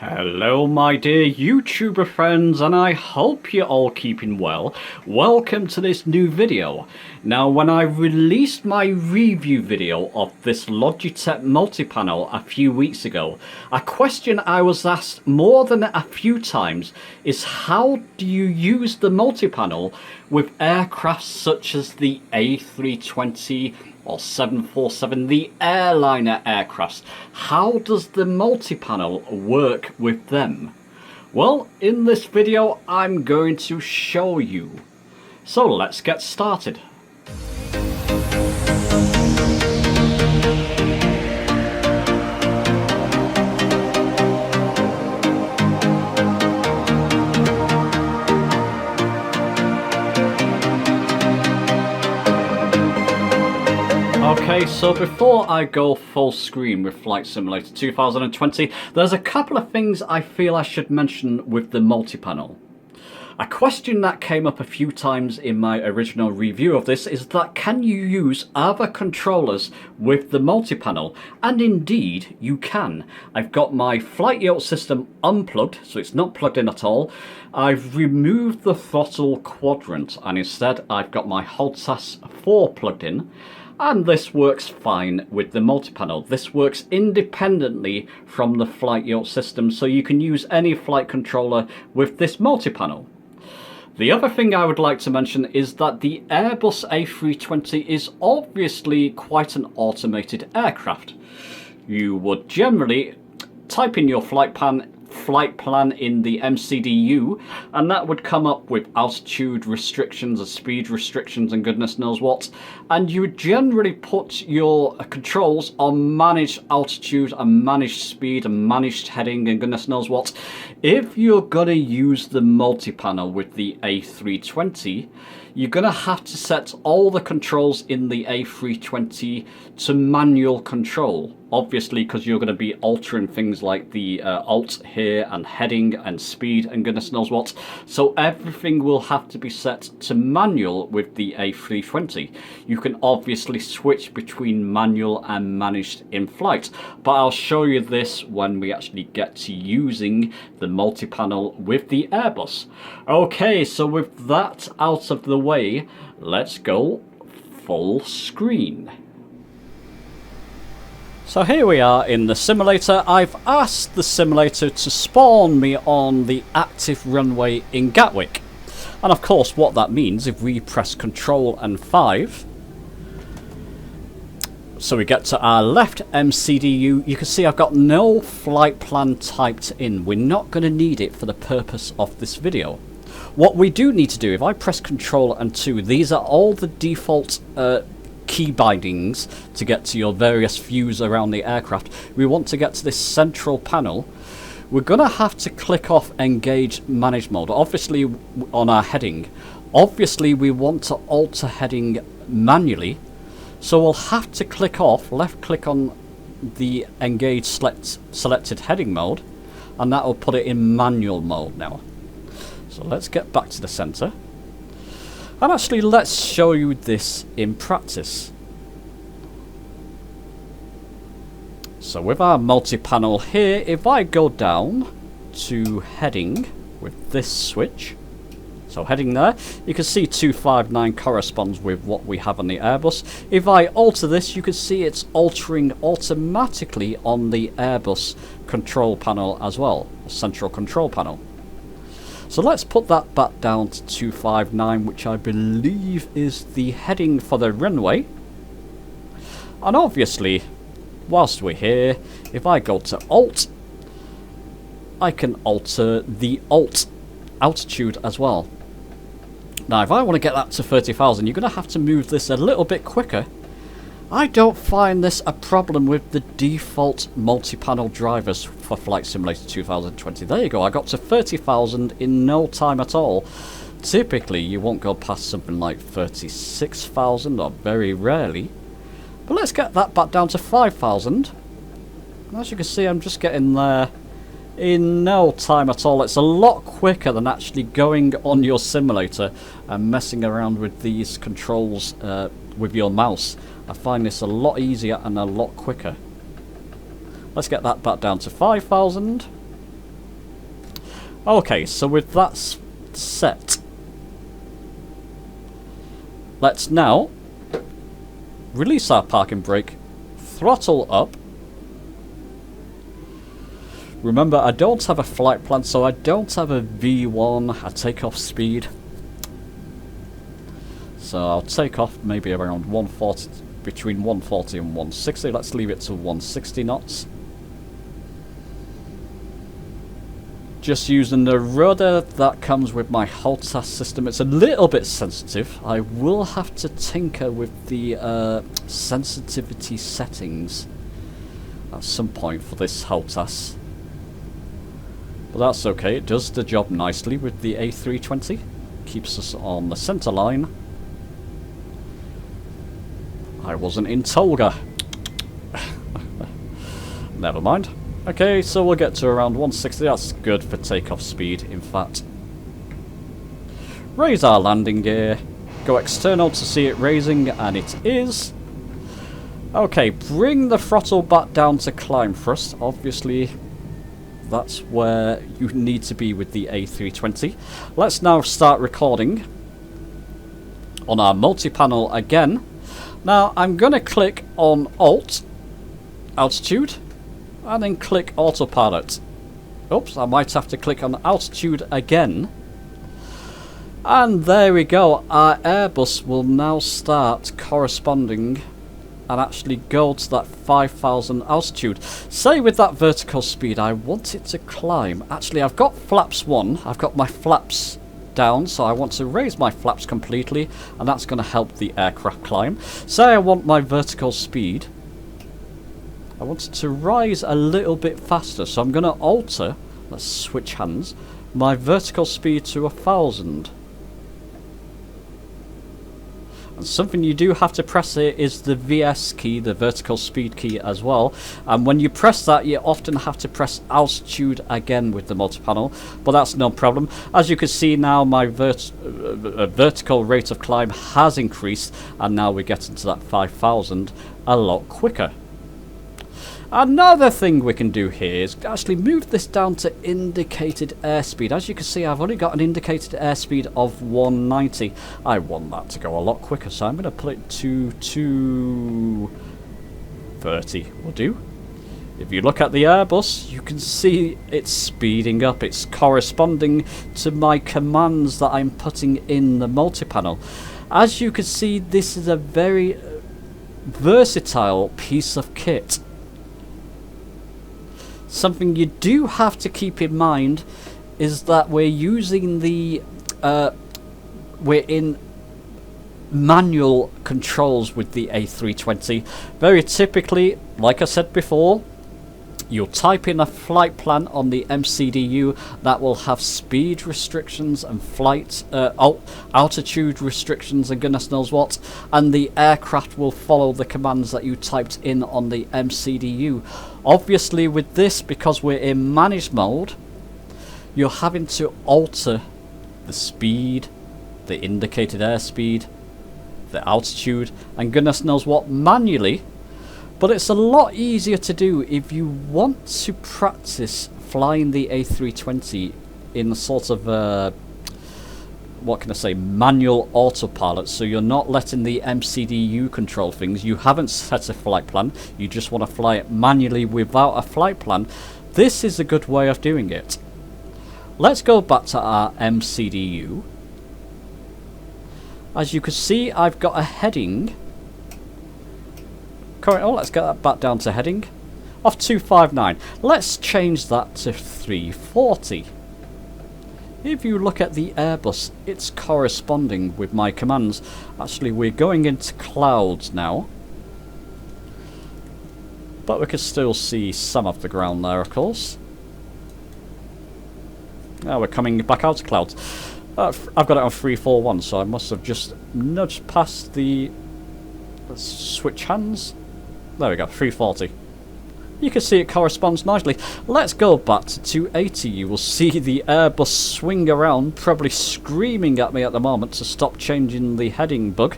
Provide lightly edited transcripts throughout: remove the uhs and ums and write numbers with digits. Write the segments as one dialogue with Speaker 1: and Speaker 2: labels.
Speaker 1: Hello my dear YouTuber friends, and I hope you're all keeping well. Welcome to this new video. Now, when I released my review video of this Logitech Multi Panel a few weeks ago, a question I was asked more than a few times is how do you use the multi panel with aircraft such as the A320 or 747, the airliner aircrafts? How does the multi-panel work with them? Well, in this video I'm going to show you. So let's get started. Okay, so before I go full screen with Flight Simulator 2020, there's a couple of things I feel I should mention with the multi-panel. A question that came up a few times in my original review of this is that can you use other controllers with the multi-panel? And indeed, you can. I've got my flight yoke system unplugged, so it's not plugged in at all. I've removed the throttle quadrant, and instead I've got my HOLTAS 4 plugged in. And this works fine with the multi-panel. This works independently from the flight yoke system, so you can use any flight controller with this multi-panel. The other thing I would like to mention is that the Airbus A320 is obviously quite an automated aircraft. You would generally type in your flight plan in the MCDU, and that would come up with altitude restrictions and speed restrictions and goodness knows what, and you would generally put your controls on managed altitude and managed speed and managed heading and goodness knows what. If you're gonna use the multi-panel with the A320, you're gonna have to set all the controls in the A320 to manual control. Obviously, because you're going to be altering things like the alt here and heading and speed and goodness knows what. So everything will have to be set to manual with the A320. You can obviously switch between manual and managed in flight, but I'll show you this when we actually get to using the multi-panel with the Airbus. Okay, so with that out of the way, let's go full screen. So here we are in the simulator. I've asked the simulator to spawn me on the active runway in Gatwick. And of course what that means, if we press Control and 5, so we get to our left MCDU, you can see I've got no flight plan typed in. We're not going to need it for the purpose of this video. What we do need to do, if I press Control and 2, these are all the default key bindings to get to your various views around the aircraft. We want to get to this central panel. We're going to have to click off Engage Manage Mode, obviously on our heading. Obviously we want to alter heading manually, so we'll have to click off, left click on the Engage selected heading mode, and that will put it in manual mode now. So let's get back to the center. And actually, let's show you this in practice. So with our multi-panel here, if I go down to heading with this switch, so heading there, you can see 259 corresponds with what we have on the Airbus. If I alter this, you can see it's altering automatically on the Airbus control panel as well, central control panel. So let's put that back down to 259, which I believe is the heading for the runway. And obviously, whilst we're here, if I go to Alt, I can alter the Alt altitude as well. Now, if I want to get that to 30,000, you're going to have to move this a little bit quicker. I don't find this a problem with the default multi-panel drivers for Flight Simulator 2020. There you go, I got to 30,000 in no time at all. Typically, you won't go past something like 36,000, or very rarely. But let's get that back down to 5,000. As you can see, I'm just getting there in no time at all. It's a lot quicker than actually going on your simulator and messing around with these controls with your mouse. I find this a lot easier and a lot quicker. Let's get that back down to 5,000. Okay, so with that set, let's now release our parking brake, throttle up. Remember, I don't have a flight plan, so I don't have a V1, a takeoff speed. So I'll take off maybe around 140, between 140 and 160. Let's leave it to 160 knots. Just using the rudder that comes with my HOTAS system. It's a little bit sensitive. I will have to tinker with the sensitivity settings at some point for this HOTAS. But that's okay, it does the job nicely with the A320. Keeps us on the centre line. I wasn't in Tolga. Never mind. Okay, so we'll get to around 160. That's good for takeoff speed, in fact. Raise our landing gear. Go external to see it raising, and it is. Okay, bring the throttle back down to climb thrust. Obviously, that's where you need to be with the A320. Let's now start recording on our multi-panel again. Now, I'm going to click on Alt, Altitude, and then click Autopilot. Oops, I might have to click on Altitude again. And there we go, our Airbus will now start corresponding and actually go to that 5,000 altitude. Say with that vertical speed, I want it to climb. Actually, I've got flaps 1, I've got my flaps down, so I want to raise my flaps completely, and that's going to help the aircraft climb. Say I want my vertical speed, I want it to rise a little bit faster, so I'm going to alter, let's switch hands, my vertical speed to 1,000. And something you do have to press here is the VS key, the vertical speed key as well. And when you press that, you often have to press altitude again with the multi-panel, but that's no problem. As you can see now, my vertical rate of climb has increased, and now we're getting to that 5,000 a lot quicker. Another thing we can do here is actually move this down to indicated airspeed. As you can see, I've only got an indicated airspeed of 190. I want that to go a lot quicker, so I'm going to put it to 230 will do. If you look at the Airbus, you can see it's speeding up. It's corresponding to my commands that I'm putting in the multi-panel. As you can see, this is a very versatile piece of kit. Something you do have to keep in mind is that we're using the we're in manual controls with the A320. Very typically, like I said before, you'll type in a flight plan on the MCDU that will have speed restrictions and flight altitude restrictions and goodness knows what, and the aircraft will follow the commands that you typed in on the MCDU. Obviously with this, because we're in managed mode, you're having to alter the speed, the indicated airspeed, the altitude, and goodness knows what manually. But it's a lot easier to do if you want to practice flying the A320 in sort of what can I say, manual autopilot, so you're not letting the MCDU control things. You haven't set a flight plan, you just want to fly it manually without a flight plan. This is a good way of doing it. Let's go back to our MCDU. As you can see, I've got a heading. Oh, let's get that back down to heading of 259. Let's change that to 340. If you look at the Airbus, it's corresponding with my commands. Actually, we're going into clouds now, but we can still see some of the ground there, of course. Now we're coming back out of clouds. I've got it on 341, so I must have just nudged past the... Let's switch hands. There we go, 340. You can see it corresponds nicely. Let's go back to 280. You will see the Airbus swing around, probably screaming at me at the moment to stop changing the heading bug.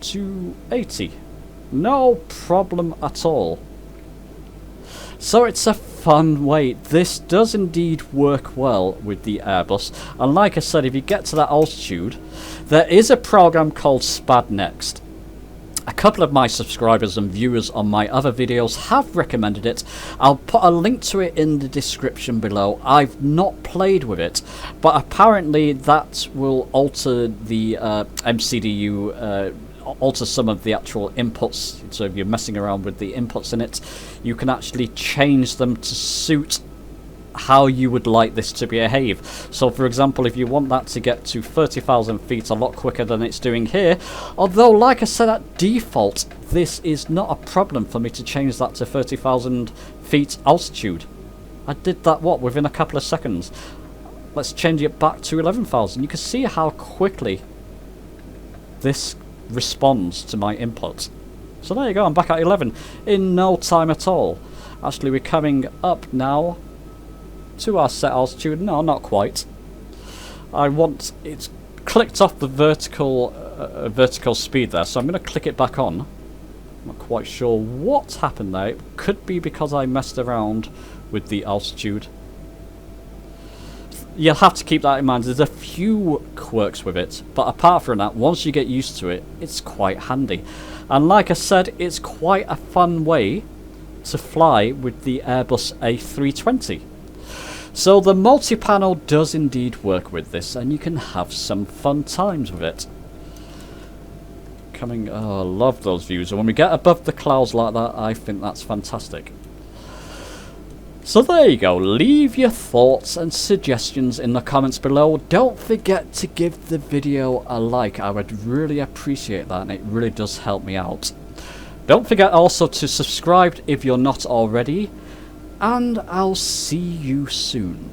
Speaker 1: 280. No problem at all. So it's a fun way. This does indeed work well with the Airbus, and like I said, if you get to that altitude, there is a program called SPAD Next. A couple of my subscribers and viewers on my other videos have recommended it. I'll put a link to it in the description below. I've not played with it, but apparently that will alter the MCDU, alter some of the actual inputs. So if you're messing around with the inputs in it, you can actually change them to suit how you would like this to behave. So for example, if you want that to get to 30,000 feet a lot quicker than it's doing here, although like I said, at default this is not a problem for me to change that to 30,000 feet altitude. I did that within a couple of seconds. Let's change it back to 11,000. You can see how quickly this responds to my input. So there you go, I'm back at 11 in no time at all. Actually, we're coming up now to our set altitude. No, not quite. It's clicked off the vertical speed there, so I'm going to click it back on. I'm not quite sure what's happened there. It could be because I messed around with the altitude. You'll have to keep that in mind. There's a few quirks with it, but apart from that, once you get used to it, it's quite handy. And like I said, it's quite a fun way to fly with the Airbus A320. So the multi-panel does indeed work with this, and you can have some fun times with it. Oh, I love those views, and when we get above the clouds like that, I think that's fantastic. So there you go, leave your thoughts and suggestions in the comments below. Don't forget to give the video a like, I would really appreciate that, and it really does help me out. Don't forget also to subscribe if you're not already, and I'll see you soon.